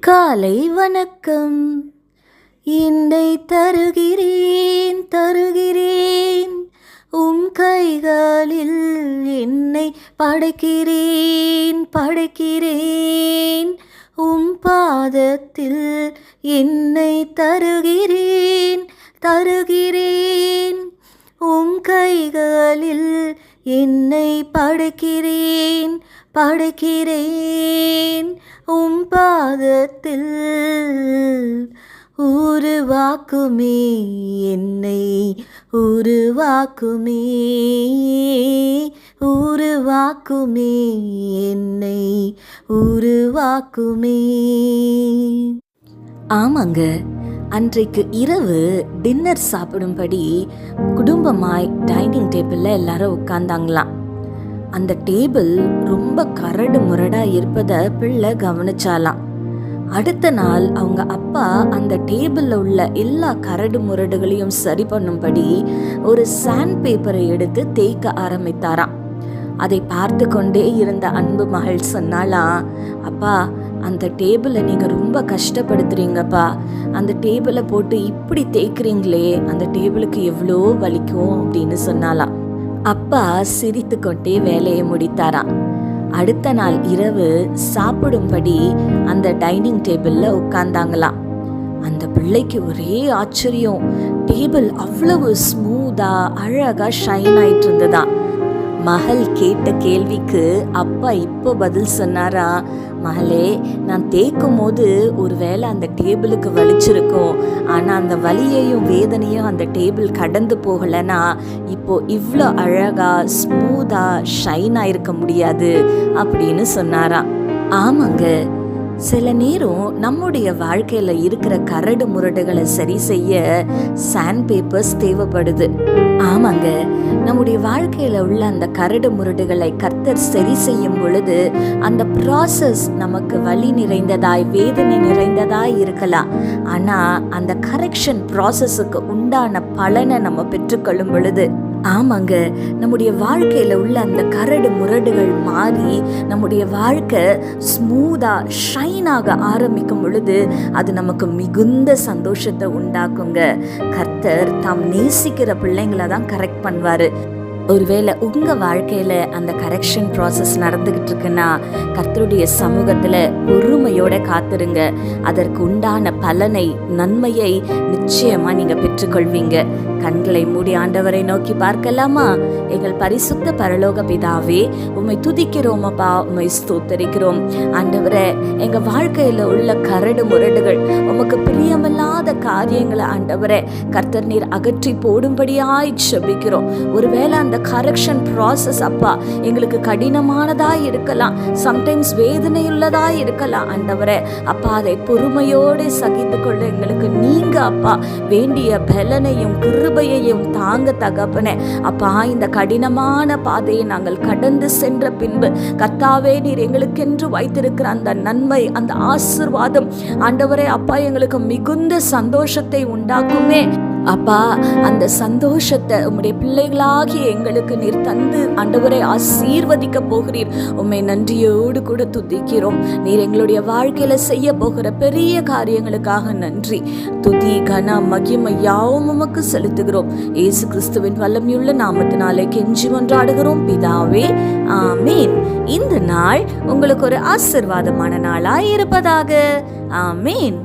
காலை வணக்கம். என்னை தருகிறேன் தருகிறேன், உம் கைகளில் என்னை படைக்கிறேன் படைக்கிறேன், உம் பாதத்தில் என்னை தருகிறேன் தருகிறேன், உம் கைகளில் என்னை படைக்கிறேன் படைக்கிறேன், உம் பாதத்தில் உருவாக்குமே என்னை உருவாக்குமே உருவாக்குமே என்னை உருவாக்குமே. ஆமாங்க, அன்றைக்கு இரவு டின்னர் சாப்பிடும்படி குடும்பமாய் டைனிங் டேபிளில் எல்லாரும் உட்கார்ந்தாங்களாம். அந்த டேபிள் ரொம்ப கரடு முரடா இருப்பதை பிள்ளை கவனிச்சாலாம். அடுத்த நாள் அவங்க அப்பா அந்த டேபிளில் உள்ள எல்லா கரடு முரடுகளையும் சரி பண்ணும்படி ஒரு சாண்ட் பேப்பரை எடுத்து தேய்க்க ஆரம்பித்தாராம். அதை பார்த்து கொண்டே இருந்த அன்பு மகள் சொன்னாலாம், அப்பா, அந்த டேபிளை நீங்கள் ரொம்ப கஷ்டப்படுத்துறீங்கப்பா, அந்த டேபிளை போட்டு இப்படி தேய்க்கிறீங்களே, அந்த டேபிளுக்கு எவ்வளோ வலிக்கும் அப்படின்னு சொன்னாலாம். அப்பா சிரித்து கொண்டே வேலையை முடித்தாராம். அடுத்த நாள் இரவு சாப்பிடும்படி அந்த டைனிங் டேபிளில் உட்கார்ந்தாங்களாம். அந்த பிள்ளைக்கு ஒரே ஆச்சரியம், டேபிள் அவ்வளவு ஸ்மூதா அழகா ஷைன் ஆயிட்டு இருந்ததா. மகள் கேட்ட கேள்விக்கு அப்பா இப்போ பதில் சொன்னாரா, மகளே, நான் தேய்க்கும் போது ஒருவேளை அந்த டேபிளுக்கு வலிச்சிருக்கும், ஆனால் அந்த வலியையும் வேதனையும் அந்த டேபிள் கடந்து போகலைன்னா இப்போ இவ்வளோ அழகா ஸ்மூதா ஷைன் ஆயிருக்க முடியாது அப்படின்னு சொன்னாரா. ஆமாங்க, சில நேரம் நம்முடைய வாழ்க்கையில இருக்கிற கரடு முரடுகளை சரி செய்ய சாண்ட் பேப்பர்ஸ் தேவைப்படுது. ஆமாங்க, நம்முடைய வாழ்க்கையில உள்ள அந்த கரடு முரடுகளை கர்த்தர் சரி செய்யும் பொழுது அந்த ப்ராசஸ் நமக்கு வலி நிறைந்ததாய் வேதனை நிறைந்ததாய் இருக்கலாம். ஆனா அந்த கரெக்ஷன் ப்ராசஸுக்கு உண்டான பலனை நம்ம பெற்றுக்கொள்ளும் பொழுது, ஆமாங்க, நம்முடைய வாழ்க்கையில உள்ள அந்த கரடு முரடுகள் மாறி நம்முடைய வாழ்க்கை ஸ்மூதா ஷைனாக ஆரம்பிக்கும் பொழுது அது நமக்கு மிகுந்த சந்தோஷத்தை உண்டாக்குங்க. கர்த்தர் தாம் நேசிக்கிற பிள்ளைங்களை தான் கரெக்ட் பண்ணுவாரு. ஒருவேளை உங்க வாழ்க்கையில அந்த கரெக்ஷன் ப்ராசஸ் நடந்துகிட்டு இருக்குன்னா கர்த்தருடைய சமூகத்துல பொறுமையோட காத்துருங்க. அதற்கு உண்டான பலனை, நன்மையை நிச்சயமா நீங்க பெற்றுக்கொள்வீங்க. கண்களை மூடி ஆண்டவரை நோக்கி பார்க்கலாமா? எங்கள் பரிசுத்த பரலோக பிதாவே, உம்மை துதிக்கிறோம் அப்பா, உம்மை ஸ்தோத்தரிக்கிறோம். ஆண்டவரே, எங்க வாழ்க்கையில உள்ள கரடு முரடுகள், உமக்கு பிரியமில்லாத காரியங்களை ஆண்டவரே கர்த்தர் நீர் அகற்றி போடும்படியாய் ஜெபிக்கிறோம். ஒருவேளை அந்த கரெக்ஷன் ப்ராசஸ் அப்பா எங்களுக்கு கடினமானதா இருக்கலாம், சம்டைம்ஸ் வேதனையுள்ளதா இருக்கலாம். ஆண்டவரே அப்பா, அதை பொறுமையோடு சகித்து கொள்ள எங்களுக்கு நீங்க அப்பா வேண்டிய பலனையும் கிருபையையும் தாங்க தகப்பனே. அப்பா, இந்த கடினமான பாதையை நாங்கள் கடந்து சென்ற பின்பு கர்த்தாவே நீர் எங்களுக்கென்று வைத்திருக்கிற அந்த நன்மை, அந்த ஆசீர்வாதம் ஆண்டவரே அப்பா எங்களுக்கு மிகுந்த சந்தோஷத்தை உண்டாக்குமே. அப்பா, அந்த சந்தோஷத்தை உம்முடைய பிள்ளைகளாகி எங்களுக்கு நீர் தந்து ஆண்டவரை ஆசீர்வதிக்க போகிறீர். உம்மை நன்றியோடு கூட துதிக்கிறோம். நீர் எங்களுடைய வாழ்க்கையில செய்ய போகிற பெரிய காரியங்களுக்காக நன்றி. துதி கன மகிமை யாவும் உமக்கு செலுத்துகிறோம். இயேசு கிறிஸ்துவின் வல்லமையுள்ள நாமத்தினாலே கெஞ்சி மன்றாடுகிறோம் பிதாவே, ஆமீன். இந்த நாள் உங்களுக்கு ஒரு ஆசீர்வாதமான நாளாய் இருப்பதாக. ஆமீன்.